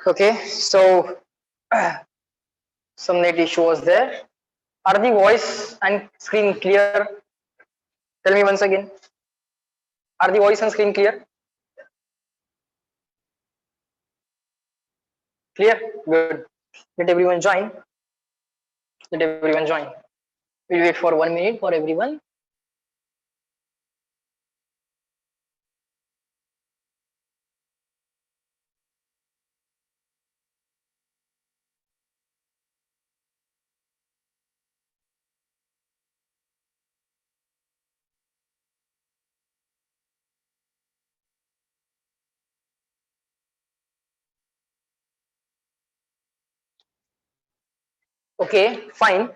Okay, so some net issue was there. Are the voice and screen clear? Tell me once again. Are the voice and screen clear? Clear? Good. Let everyone join. Let everyone join. We'll wait for 1 minute for everyone. Okay, fine.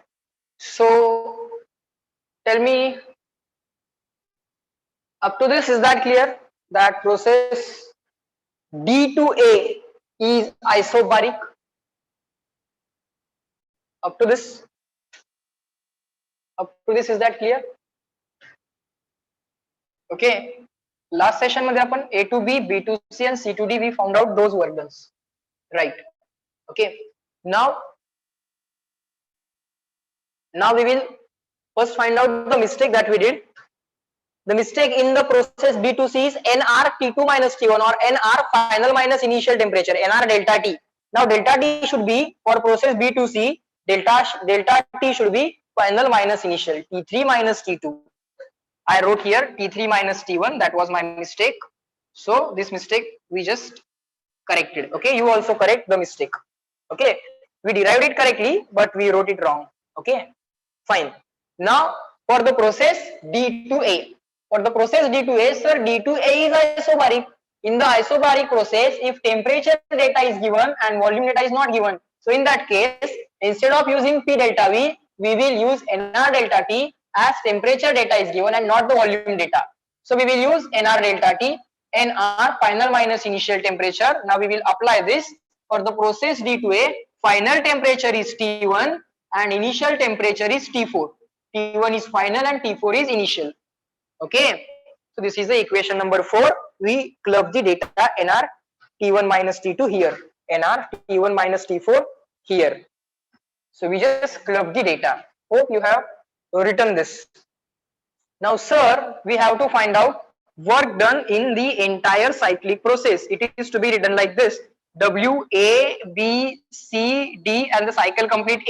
So tell me, up to this, is that clear? That process D to A is isobaric. Up to this, is that clear? Okay. Last session मध्ये आपण A to B, B to C and C to D we found out those work done. Right. Okay. Now we will first find out the mistake that we did. The mistake in the process B to C is NR T2 minus T1 or NR final minus initial temperature, NR delta T. Now delta T should be for process B to C, delta T should be final minus initial, T3 minus T2. I wrote here T3 minus T1, that was my mistake. So this mistake we just corrected. Okay, you also correct the mistake. Okay, we derived it correctly but we wrote it wrong. Okay, fine. Now for the process D to A, for the process D to A, sir, D to A is isobaric. In the isobaric process, if temperature data is given and volume data is not given, so in that case, instead of using P delta V, we will use NR delta T as temperature data is given and not the volume data. So we will use NR delta T, NR final minus initial temperature. Now we will apply this for the process D to A. Final temperature is T1 and initial temperature is T4. T1 is final and T4 is initial. Okay, so this is the equation number 4. We club the data NR T1 minus T2 here, NR T1 minus T4 here. So we just club the data. Hope you have written this. Now sir, we have to find out work done in the entire cyclic process. It is to be written like this: W, A, B, C, D, and the cycle complete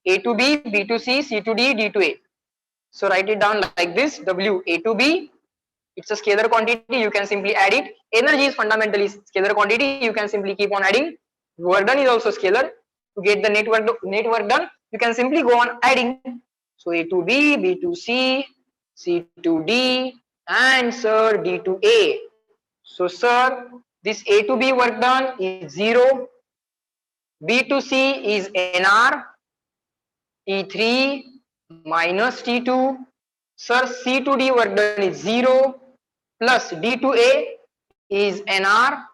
A to B, B to C, C to D, D to A. So write it down like this: W, A to B. It's a scalar quantity, you can simply add it. Energy is fundamentally scalar quantity, you can simply keep on adding. Work done is also scalar. To get the net work done, you can simply go on adding. So A to B, B to C, C to D, and sir D to A. So sir, this A to B work done is 0, B to C is NR, T3 minus T2, sir C to D work done is 0, plus D to A is NR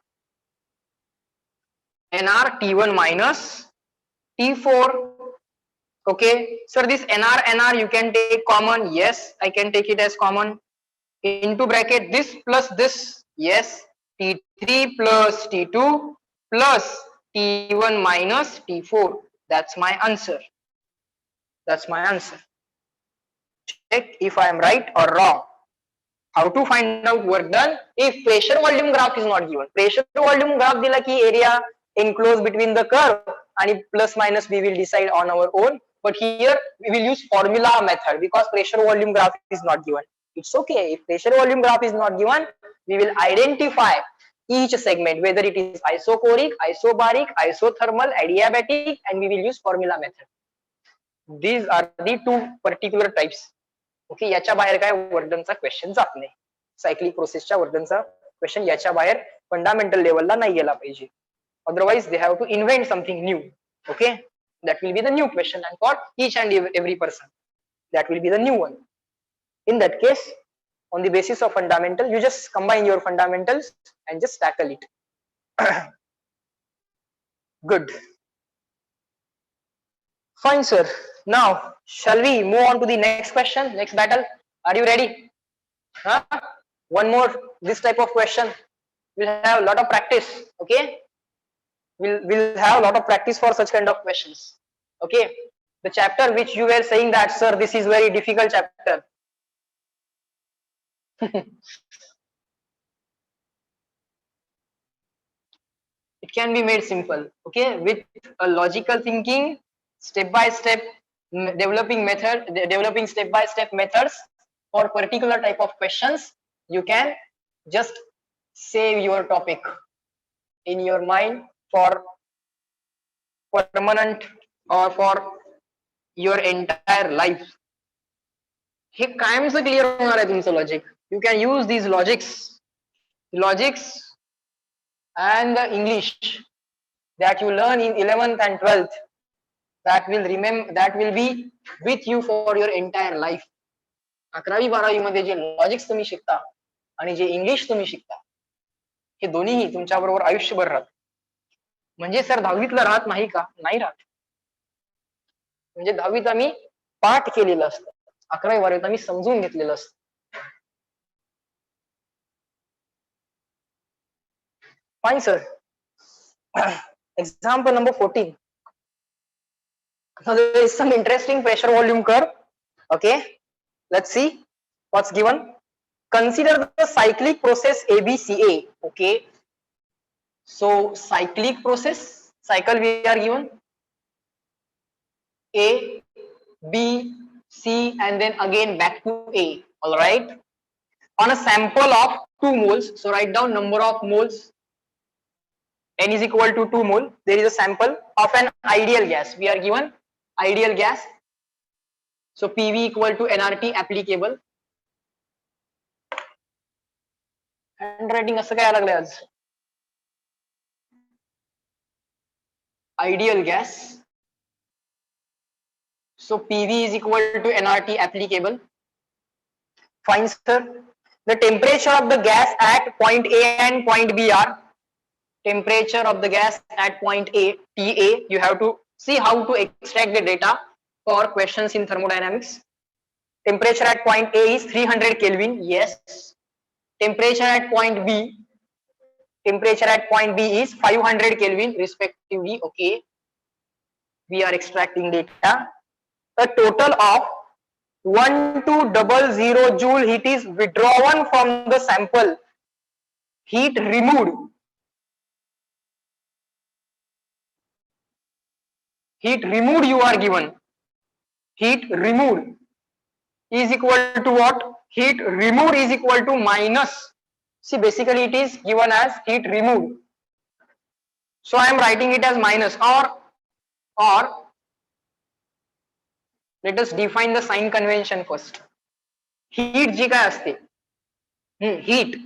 T1 minus T4. Okay, sir, this NR you can take common. Yes, I can take it as common. Into bracket this plus this. Yes, T3 plus T2 plus T1 minus T4. That's my answer. That's my answer. Check if I am right or wrong. How to find out work done if pressure volume graph is not given. Pressure volume graph dila ki area enclosed between the curve and plus minus we will decide on our own. But here we will use formula method because pressure volume graph is not given. It's okay if pressure volume graph is not given, we will identify each segment whether it is isochoric, isobaric, isothermal, adiabatic, and we will use formula method. These are the two particular types. Okay, याच्या बाहेर काय वर्डनचा question जात नाही. Cyclic प्रोसेसच्या वर्डनचा question याच्या बाहेर fundamental लेवलला नाही गेला पाहिजे. Otherwise they have to invent something new. Okay, that will be the new question and for each and every person that will be the new one. In that case, on the basis of fundamental, you just combine your fundamentals and just tackle it. Good. Fine, sir. Now, shall we move on to the next question, next battle? Are you ready? Huh? One more this type of question. We'll have a lot of practice. Okay. We'll have a lot of practice for such kind of questions. Okay, the chapter which you were saying that sir, this is very difficult chapter. It can be made simple. Okay, with a logical thinking, step by step developing step by step methods for particular type of questions, you can just save your topic in your mind for permanent or for your entire life. हे कायमचं clear होणार आहे तुमचं logic. You can use these logics and the English that you learn in 11th and 12th, that will be with you for your entire life. 11वी-12वी मध्ये जे logics तुम्ही शिकता आणि जे English तुम्ही शिकता, हे दोन्हीही तुमच्या बरोबर आयुष्यभर राहतात. म्हणजे सर 10वीतलं राहत नाही का? नाही राहत. म्हणजे 10वीत आम्ही पाठ केलेलं असतं, 11वी-12वीत आम्ही समजून घेतलेलं असतं. Fine, sir. Example number 14. Now there is some interesting pressure volume curve. Okay, let's see what's given. Consider the cyclic process ABCA. Okay, so cyclic process, cycle we are given A, B, C, and then again back to A. All right. On a sample of 2 moles, so write down number of moles. N is equal to 2 mole. There is a sample of an ideal gas. We are given ideal gas. So PV equal to nRT applicable. Handwriting असं काय लागलंय आज? Ideal gas. So PV is equal to nRT applicable. Fine, sir. The temperature of the gas at point A and point B are. Temperature of the gas at point A, TA. You have to see how to extract the data for questions in thermodynamics. Temperature at point A is 300 Kelvin. Yes. Temperature at point B. Temperature at point B is 500 Kelvin respectively. Okay. We are extracting data. A total of 1200 joule heat is withdrawn from the sample. Heat removed. Heat removed you are given. Heat removed is equal to what? Heat removed is equal to minus. See, basically it is given as heat removed. So I am writing it as minus, or let us define the sign convention first. Heat जी काय असते? Heat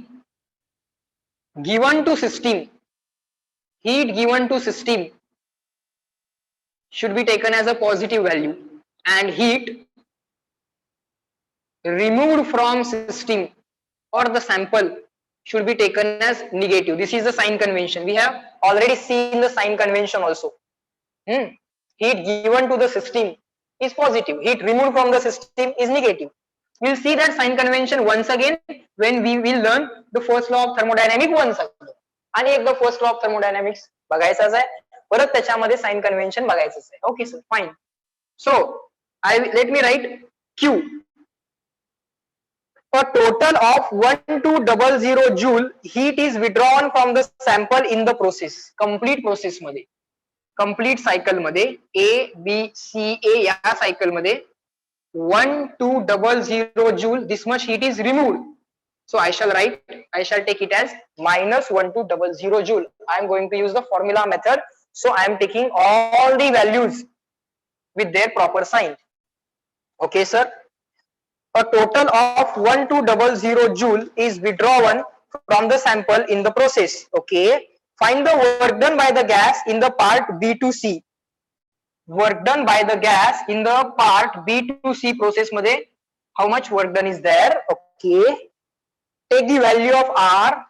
given to system. Heat given to system should be taken as a positive value, and heat removed from system or the sample should be taken as negative. This is the sign convention. We have already seen the sign convention also. Heat given to the system is positive. Heat removed from the system is negative. We'll see that sign convention once again when we will learn the first law of thermodynamics once again. आणि एकदा first law of thermodynamics बघायचाच आहे, परत त्याच्यामध्ये sign convention बघायचंच आहे. Okay sir, fine. So let me write Q. A total of 1200 joule heat is withdrawn from the sample in the process. Complete process मध्ये, complete cycle मध्ये, A, B, C, A या cycle मध्ये 1200 joule, this much heat is removed. So I shall take it as minus 1200 joule. I am going to use the formula method. So I am taking all the values with their proper sign. Okay, sir. A total of 1200 joule is withdrawn from the sample in the process. Okay. Find the work done by the gas in the part B to C. Work done by the gas in the part B to C process मध्ये how much work done is there? Okay. Take the value of R.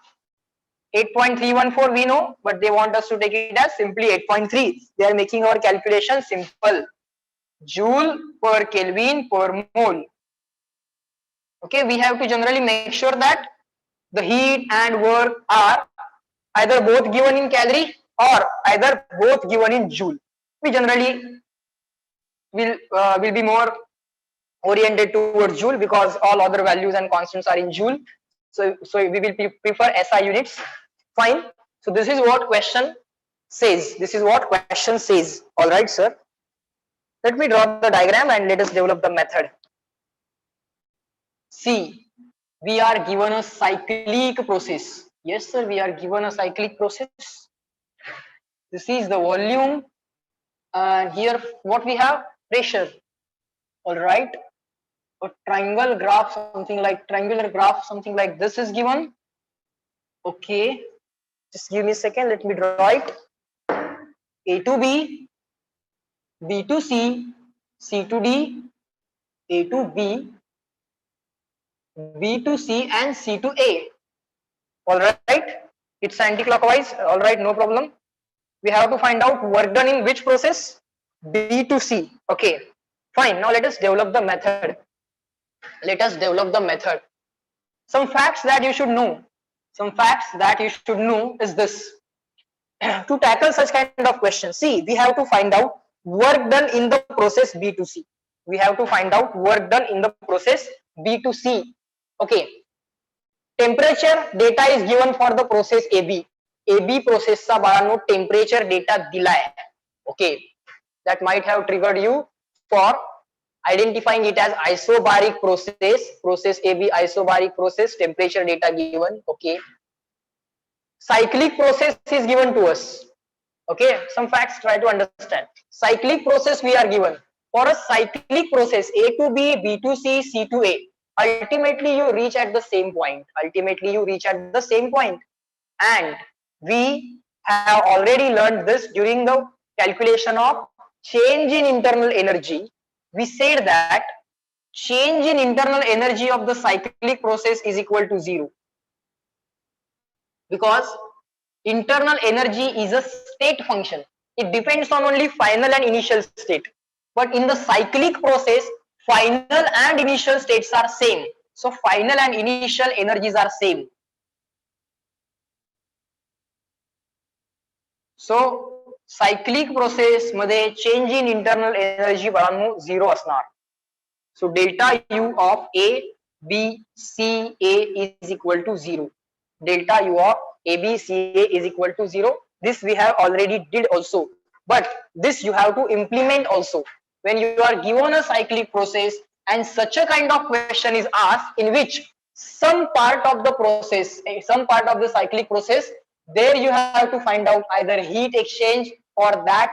8.314 we know, but they want us to take it as simply 8.3. They are making our calculation simple. Joule per Kelvin per mole. Okay, we have to generally make sure that the heat and work are either both given in calorie or either both given in joule. We generally will be more oriented towards joule because all other values and constants are in joule. So we will prefer SI units. Fine. So this is what question says. This is what question says. All right, sir. Let me draw the diagram and let us develop the method. See, we are given a cyclic process. Yes, sir, we are given a cyclic process. This is the volume, and here what we have? Pressure. All right. A triangular graph, something like this is given. Okay. Just give me a second. Let me draw it. A to B, B to C, C to D, A to B, B to C, and C to A. All right. It's anti-clockwise. All right, no problem. We have to find out work done in which process? B to C. Okay. Fine. Now let us develop the method. Let us develop the method. Some facts that you should know. Some facts that you should know is this. To tackle such kind of questions, see, we have to find out work done in the process B to C. We have to find out work done in the process B to C. Okay. Temperature data is given for the process AB. AB process चा बाळांनो temperature data दिलाय. Okay. That might have triggered you for identifying it as isobaric process. Process AB isobaric process, temperature data given. Okay. Cyclic process is given to us. Okay, some facts try to understand. Cyclic process we are given. For a cyclic process, A to B, B to C, C to A, ultimately you reach at the same point. Ultimately you reach at the same point. And we have already learned this during the calculation of change in internal energy. We said that change in internal energy of the cyclic process is equal to 0. Because internal energy is a state function. It depends on only final and initial state. But in the cyclic process, final and initial states are same. So final and initial energies are same. So cyclic process मध्ये change in internal energy बाळांनो 0 असणार. So delta U of A, B, C, A is equal to 0. Delta U of A, B, C, A is equal to 0. This we have already did also. But this you have to implement also. When you are given a cyclic process and such a kind of question is asked in which some part of the process, some part of the cyclic process, there you have to find out either heat exchange or that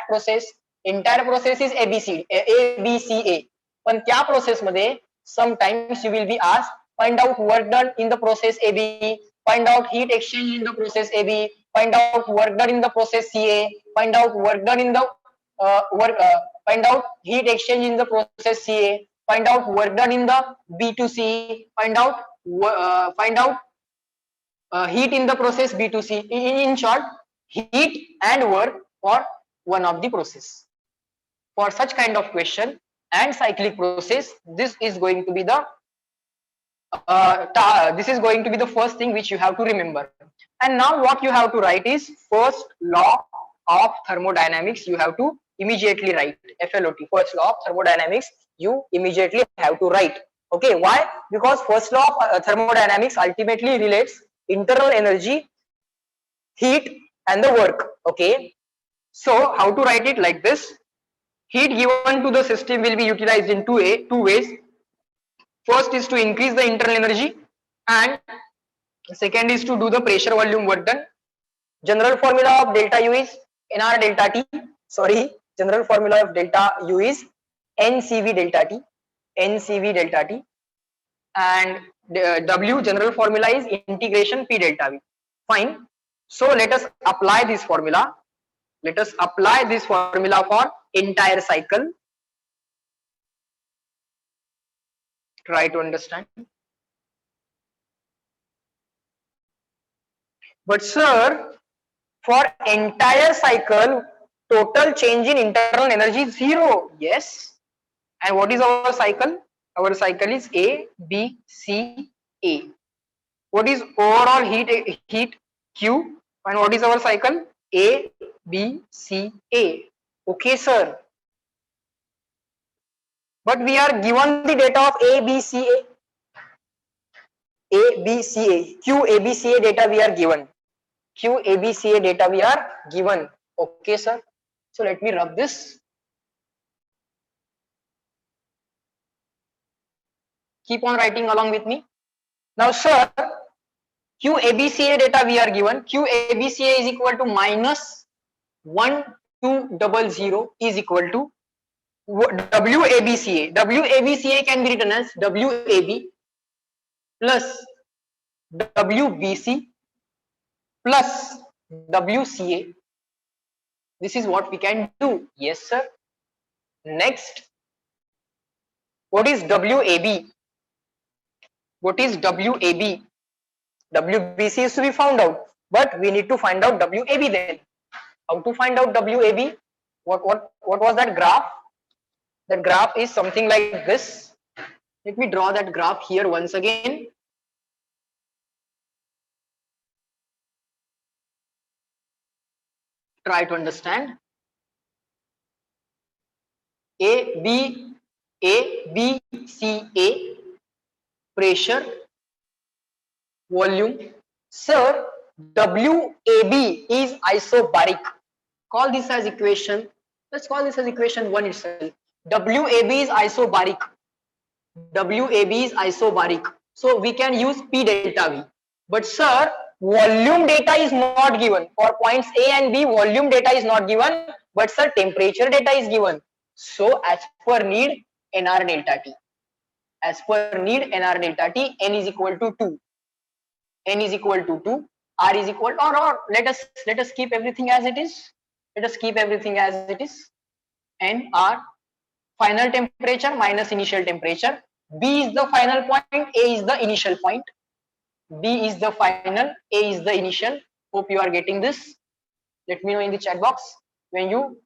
process, entire process is ABCA. पण त्या process मध्ये sometimes you will be asked find out work done in the process AB, find out heat exchange in the process AB, find out work done in the process CA, find out work done in the find out heat exchange in the process CA, find out work done in the B to C, find out heat in the process B to C. In short, heat and work for one of the process. For such kind of question and cyclic process, this is going to be the first thing which you have to remember. And now what you have to write is first law of thermodynamics. You have to immediately write FLOT, first law of thermodynamics. You immediately have to write. Okay, why? Because first law of thermodynamics ultimately relates internal energy, heat, and the work. Okay, so how to write it like this? Heat given to the system will be utilized in two ways. First is to increase the internal energy, and second is to do the pressure volume work done. General formula of delta U is NR delta T. Sorry, general formula of delta U is NCV delta T. NCV delta T, and W general formula is integration P delta V. Fine. So let us apply this formula. Let us apply this formula for entire cycle. Try to understand. But sir, for entire cycle, total change in internal energy is 0. Yes. And what is our cycle? Our cycle is A, B, C, A. What is overall heat Q? And what is our cycle? A, B, C, A. Okay, sir. But we are given the data of A, B, C, A. A, B, C, A. Q, A, B, C, A data we are given. Q, A, B, C, A data we are given. Okay, sir. So let me rub this. Keep on writing along with me. Now, sir, Q, A, B, C, A data we are given. Q, A, B, C, A is equal to minus 1200 is equal to WABCA. WABCA can be written as WAB plus WBC plus WCA. This is what we can do. Yes, sir. Next, what is WAB? What is WAB? WBC is to be found out, but we need to find out WAB then. How to find out WAB? What was that graph? That graph is something like this. Let me draw that graph here once again. Try to understand. A, B, C, A, pressure, volume. Sir, WAB is isobaric. Call this as equation. Let's call this as equation 1 itself. WAB is isobaric. WAB is isobaric. So we can use P delta V. But sir, volume data is not given. For points A and B, volume data is not given. But sir, temperature data is given. So as per need, NR delta T. As per need, NR delta T, N is equal to 2. N is equal to 2. R is equal to, or let us keep everything as it is. Let us keep everything as it is. N, R, final temperature minus initial temperature. B is the final point, A is the initial point. B is the final, A is the initial. Hope you are getting this. Let me know in the chat box when you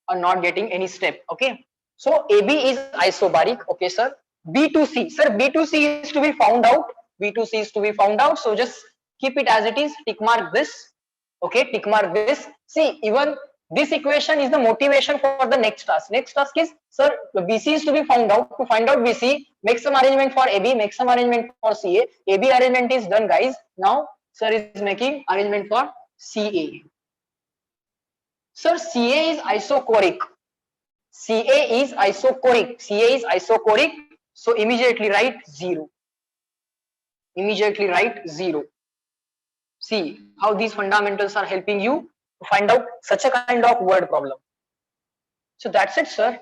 are not getting any step. Okay. So AB is isobaric. Okay, sir. B to C. Sir, B to C is to be found out. B to C is to be found out. So just keep it as it is. Tick mark this. Okay, tick mark this. See, even this equation is the motivation for the next task. Next task is, sir, BC is to be found out. To find out BC, make some arrangement for AB, make some arrangement for CA. AB arrangement is done, guys. Now, sir is making arrangement for CA. Sir, CA is isochoric. CA is isochoric. CA is isochoric. So immediately write 0. Immediately write 0. See how these fundamentals are helping you to find out such a kind of word problem. So that's it, sir.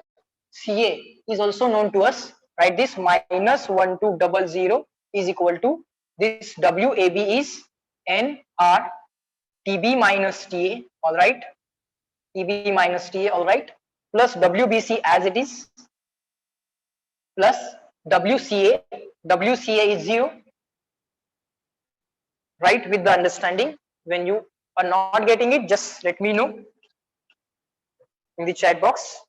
CA is also known to us. Write this minus 1200 is equal to this WAB is NR TB minus TA. All right. TB minus TA. All right. Plus WBC as it is. Plus WCA. WCA is 0. Right, with the understanding. When you are not getting it, just let me know in the chat box.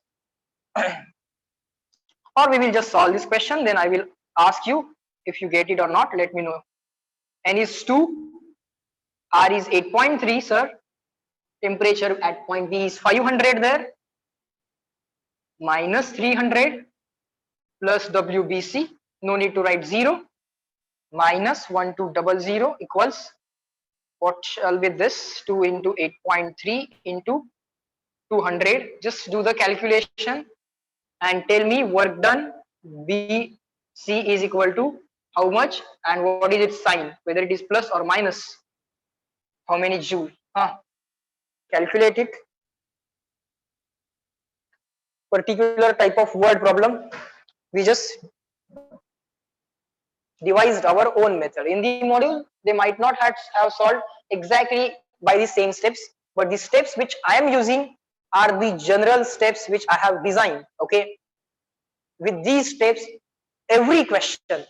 Or we will just solve this question, then I will ask you if you get it or not. Let me know. N is 2, R is 8.3, sir. Temperature at point B is 500 there. Minus 300 plus WBC. No need to write 0. Minus 1200 equals, what shall be this? 2 into 8.3 into 200. Just do the calculation and tell me work done. BC is equal to how much and what is its sign, whether it is plus or minus. How many joule? Calculate it. Particular type of word problem, we just devised our own method. In the module, they might not have solved exactly by the same steps, but the steps which I am using are the general steps which I have designed. Okay, with these steps, every question,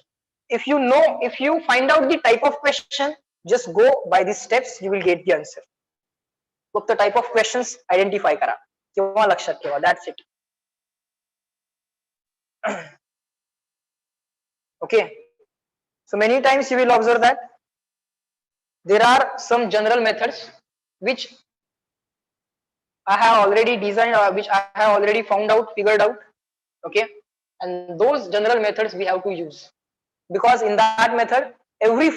if you find out the type of question, just go by these steps, you will get the answer. फक्त type of questions identify करा किंवा लक्षात ठेवा. That's it. Okay. So many times you will observe that there are some general methods which I have already designed, which I have already found out, figured out. Okay, and those general methods we have to use, because in that method every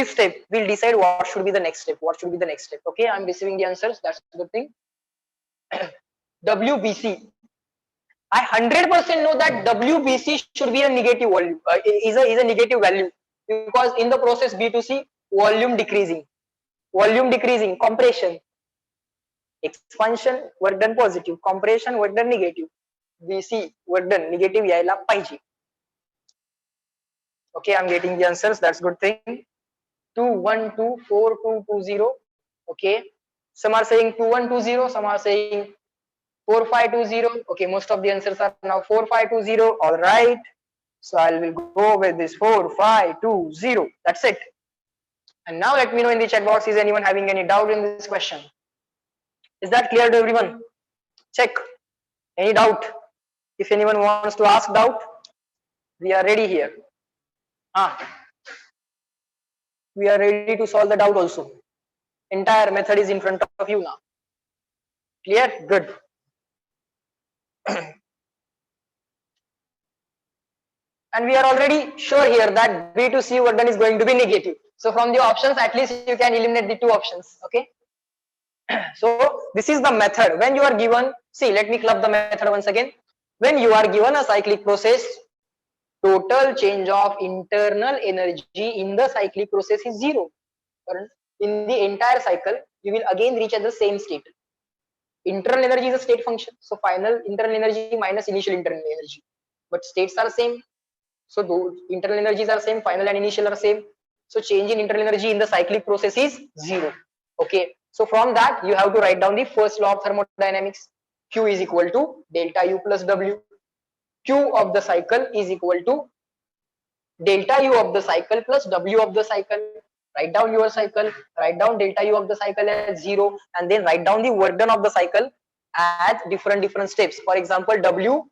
step will decide what should be the next step, what should be the next step. Okay, I'm receiving the answers, that's a good thing. WBC, I 100% know that WBC should be a negative volume, is a negative value, because in the process B2C, volume decreasing, compression, expansion, work done positive, compression, work done negative, BC, work done negative यायला पाहिजे. Okay, I'm getting the answers, that's good thing. 2124 okay, some are saying 2120, some are saying 4520. Okay, most of the answers are now 4520. All right, so I will go with this 4520. That's it. And now let me know in the chat box, is anyone having any doubt in this question? Is that clear to everyone? Check. Any doubt? If anyone wants to ask doubt, we are ready here. We are ready to solve the doubt also. Entire method is in front of you now. Clear? Good. And we are already sure here that B2C work done is going to be negative. So from the options, at least you can eliminate the two options. Okay. So this is the method. When you are given, see, let me club the method once again. When you are given a cyclic process, total change of internal energy in the cyclic process is 0. In the entire cycle, you will again reach at the same state. Internal energy is a state function. So final internal energy minus initial internal energy. But states are same. So those internal energies are same, final and initial are same. So change in internal energy in the cyclic process is 0. Okay. So from that you have to write down the first law of thermodynamics. Q is equal to delta U plus W. Q of the cycle is equal to delta U of the cycle plus W of the cycle. Write down your cycle, write down delta U of the cycle as 0, and then write down the work done of the cycle at different steps. For example, WABCA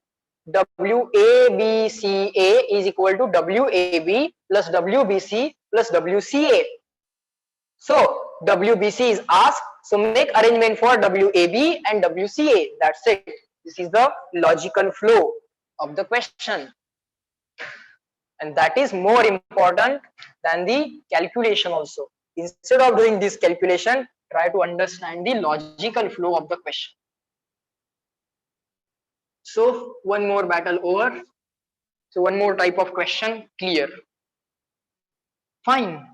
is equal to WAB plus WBC plus WCA. So WBC is asked, so make arrangement for WAB and WCA. That's it. This is the logical flow of the question. And that is more important than the calculation also. Instead of doing this calculation, try to understand the logical flow of the question. So one more battle over. So one more type of question clear. Fine.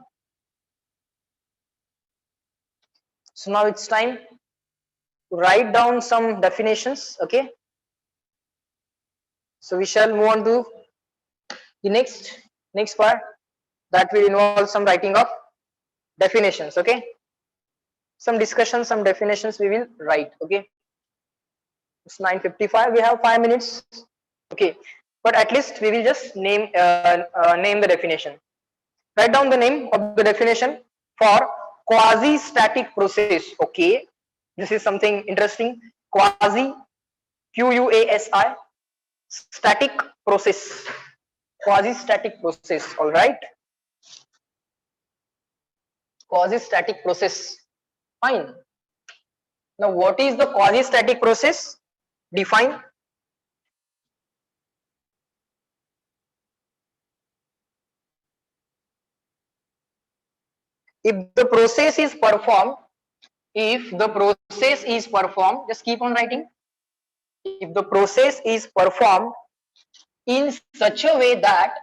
So now it's time to write down some definitions. Okay. So we shall move on to the next part that will involve some writing of definitions. Okay. Some discussion, some definitions we will write. Okay. It's 9:55. We have 5 minutes. Okay. But at least we will just name the definition. Write down the name of the definition for quasi-static process. Okay, this is something interesting. Quasi, QUASI, static process. Quasi-static process. All right. Quasi-static process. Fine. Now, what is the quasi-static process? Define. If the process is performed, just keep on writing. If the process is performed in such a way that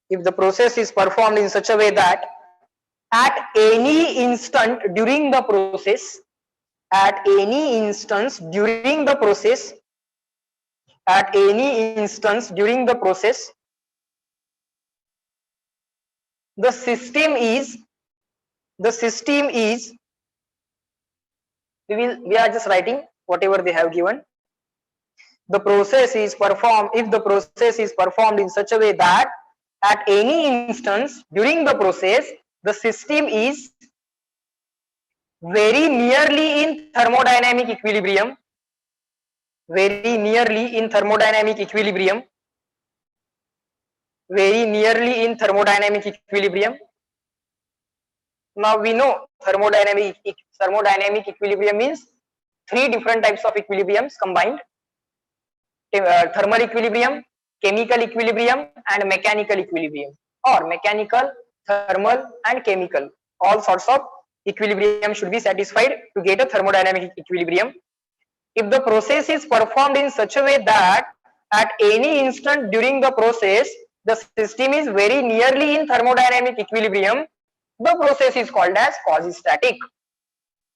if the process is performed in such a way that at any instant during the process, the system is we are just writing whatever they have given. The process is performed, if the process is performed in such a way that at any instance during the process the system is very nearly in thermodynamic equilibrium, very nearly in thermodynamic equilibrium, very nearly in thermodynamic equilibrium. Now we know thermodynamic equilibrium means three different types of equilibriums combined: thermal equilibrium, chemical equilibrium, and mechanical equilibrium, or mechanical, thermal, and chemical. All sorts of equilibrium should be satisfied to get a thermodynamic equilibrium. If the process is performed in such a way that at any instant during the process the system is very nearly in thermodynamic equilibrium, the process is called as quasi-static.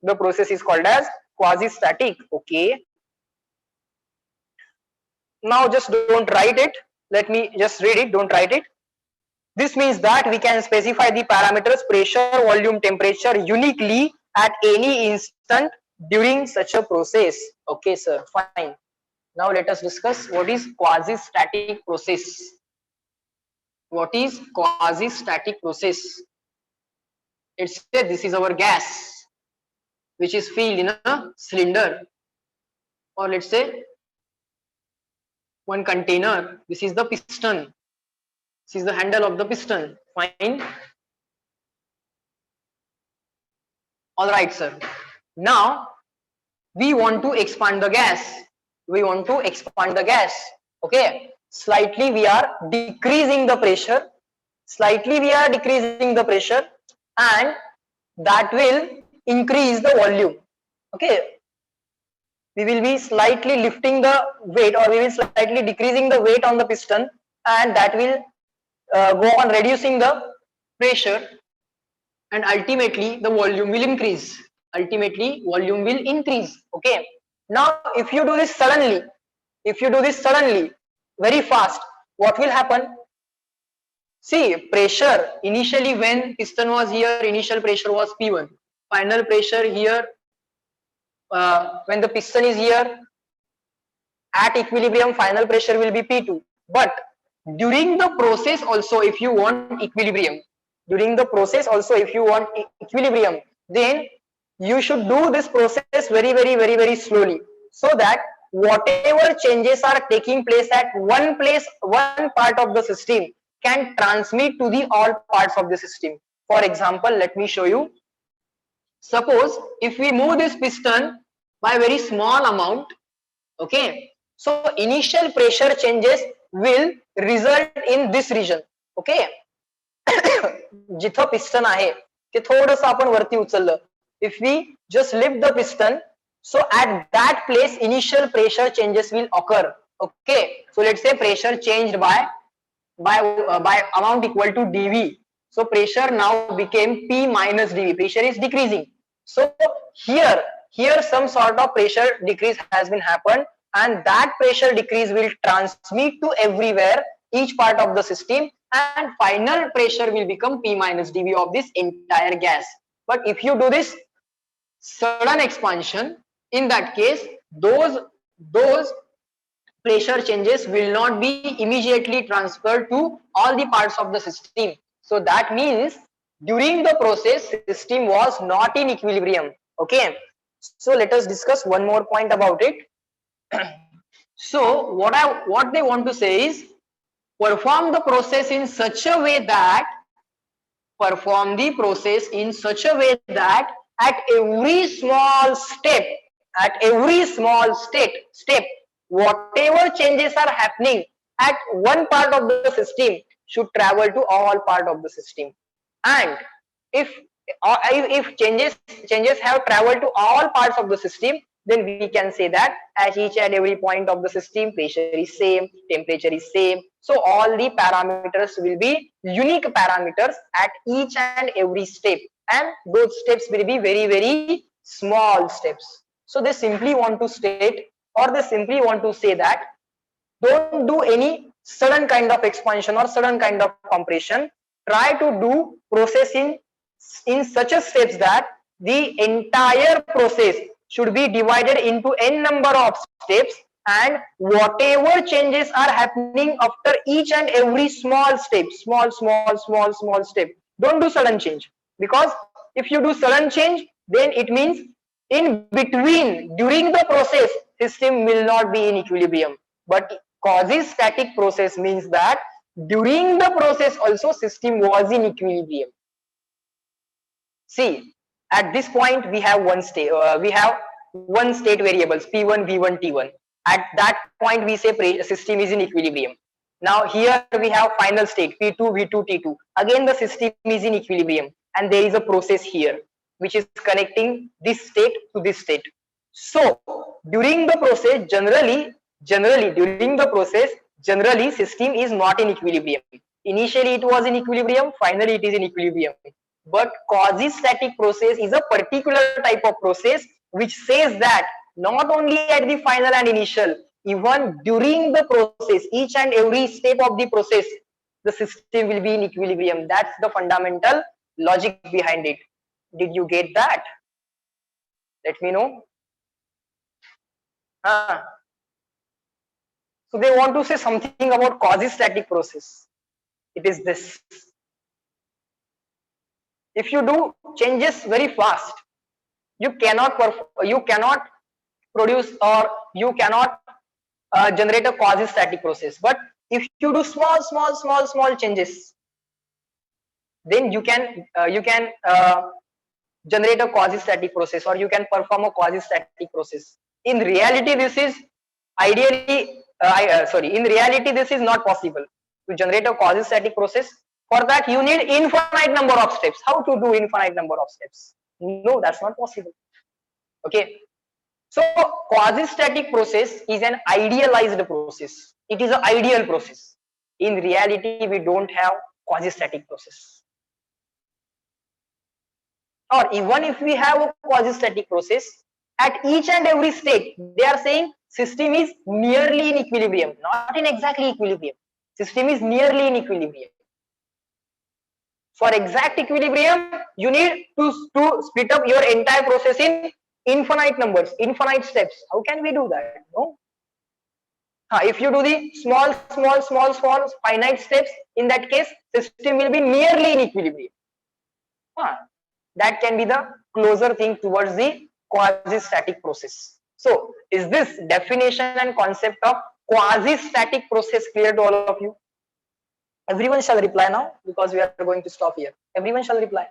The process is called as quasi-static. Okay. Now just don't write it. Let me just read it. Don't write it. This means that we can specify the parameters pressure, volume, temperature uniquely at any instant during such a process. Okay, sir. Fine. Now let us discuss what is quasi-static process. What is quasi-static process? Let's say this is our gas which is filled in a cylinder, or let's say one container. This is the piston. This is the handle of the piston. Fine. All right, sir. Now we want to expand the gas. We want to expand the gas. Okay. Slightly we are decreasing the pressure. Slightly we are decreasing the pressure, and that will increase the volume. Okay. We will be slightly lifting the weight, or we will slightly decreasing the weight on the piston, and that will go on reducing the pressure, and ultimately the volume will increase. Ultimately volume will increase. Okay. Now if you do this suddenly, very fast, what will happen? See, pressure initially when piston was here, initial pressure was P1. Final pressure here, when the piston is here at equilibrium, final pressure will be P2. But during the process also, if you want equilibrium, then you should do this process very slowly, so that whatever changes are taking place at one part of the system can transmit to the all parts of the system. For example, let me show you. Suppose if we move this piston by very small amount, okay, so initial pressure changes will result in this region. Okay. जिथं piston आहे ते थोडंसं आपण वरती उचललं, if we just lift the piston, so at that place initial pressure changes will occur. Okay, so let's say pressure changed by amount equal to dV. So pressure now became P minus dV. Pressure is decreasing. So here some sort of pressure decrease has been happened, and that pressure decrease will transmit to everywhere, each part of the system, and final pressure will become P minus dV of this entire gas. But if you do this sudden expansion, in that case those pressure changes will not be immediately transferred to all the parts of the system. So that means during the process system was not in equilibrium. Okay, so let us discuss one more point about it. So what they want to say is, perform the process in such a way that at every small step, whatever changes are happening at one part of the system should travel to all part of the system. And if changes have traveled to all parts of the system, then we can say that at each and every point of the system pressure is same, temperature is same. So all the parameters will be unique parameters at each and every step, and those steps will be very small steps. So they simply want to state, or they simply want to say that don't do any sudden kind of expansion or sudden kind of compression. Try to do processing in such a steps that the entire process should be divided into n number of steps, and whatever changes are happening after each and every small step, small step, don't do sudden change, because if you do sudden change, then it means in between, during the process, system will not be in equilibrium. But quasi-static process means that during the process also system was in equilibrium. See, at this point we have one state variables P1, V1, T1. At that point we say system is in equilibrium. Now here we have final state P2, V2, T2. Again the system is in equilibrium, and there is a process here which is connecting this state to this state. So during the process, generally during the process, generally system is not in equilibrium. Initially it was in equilibrium, finally it is in equilibrium. But quasi-static process is a particular type of process which says that not only at the final and initial, even during the process, each and every step of the process, the system will be in equilibrium. That's the fundamental logic behind it. Did you get that? Let me know. So they want to say something about quasi-static process. It is this. If you do changes very fast, you cannot produce, or you cannot generate a quasi-static process. But if you do small changes, then you can generate a quasi-static process, or you can perform a quasi-static process. In reality, this is ideally in reality this is not possible to generate a quasi-static process. For that you need infinite number of steps. How to do infinite number of steps? No, that's not possible. Okay, so quasi-static process is an idealized process. It is an ideal process. In reality, we don't have quasi-static process. Or even if we have a quasi-static process, at each and every state, they are saying system is nearly in equilibrium, not in exactly equilibrium. System is nearly in equilibrium. For exact equilibrium, you need to split up your entire process in infinite numbers, infinite steps. How can we do that? No. If you do the small finite steps, in that case, system will be nearly in equilibrium. That can be the closer thing towards the quasi-static process. So, is this definition and concept of quasi-static process clear to all of you? Everyone shall reply now, because we are going to stop here. Everyone shall reply.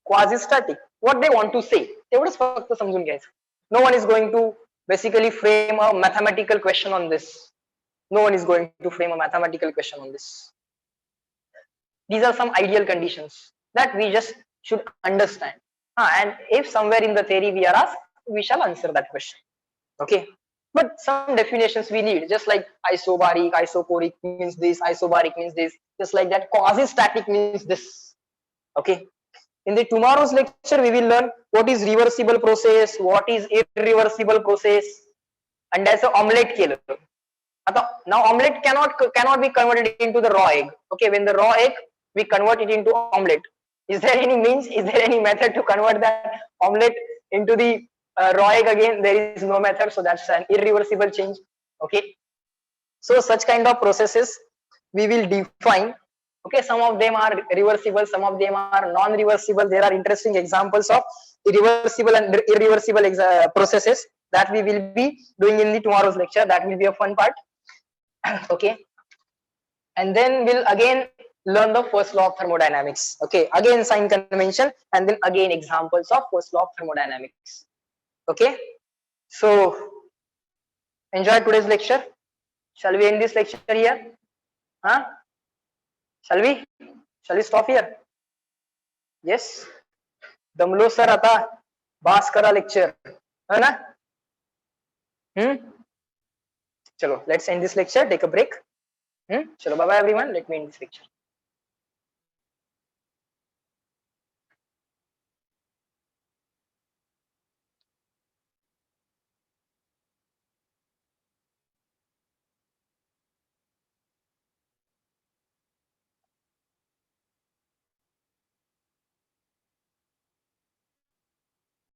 Quasi-static. What they want to say? No one is going to basically frame a mathematical question on this. No one is going to frame a mathematical question on this. These are some ideal conditions that we just should understand. And if somewhere in the theory we are asked, we shall answer that question. Okay. But some definitions we need, just like isobaric, isoporic means this, isobaric means this, just like that. Quasi-static means this. Okay. In the tomorrow's lecture, we will learn what is reversible process, what is irreversible process, and as a omelette killer. Now omelette cannot be converted into the raw egg. Okay, when the raw egg we convert it into omelette. Is there any means? Is there any method to convert that omelette into the raw egg again? There is no method, so that's an irreversible change. Okay, so such kind of processes we will define. Okay, some of them are reversible, some of them are non-reversible. There are interesting examples of irreversible and irreversible processes that we will be doing in the tomorrow's lecture. That will be a fun part. Okay, and then we'll again learn the first law of thermodynamics. Okay, again sign convention, and then again examples of first law of thermodynamics. Okay, so enjoy today's lecture. Shall we end this lecture here? Shall we stop here? Yes. दमलो sir आता बास करा lecture, है ना? चलो, let's end this lecture. Take a break. चलो, bye bye everyone. Let me end this lecture.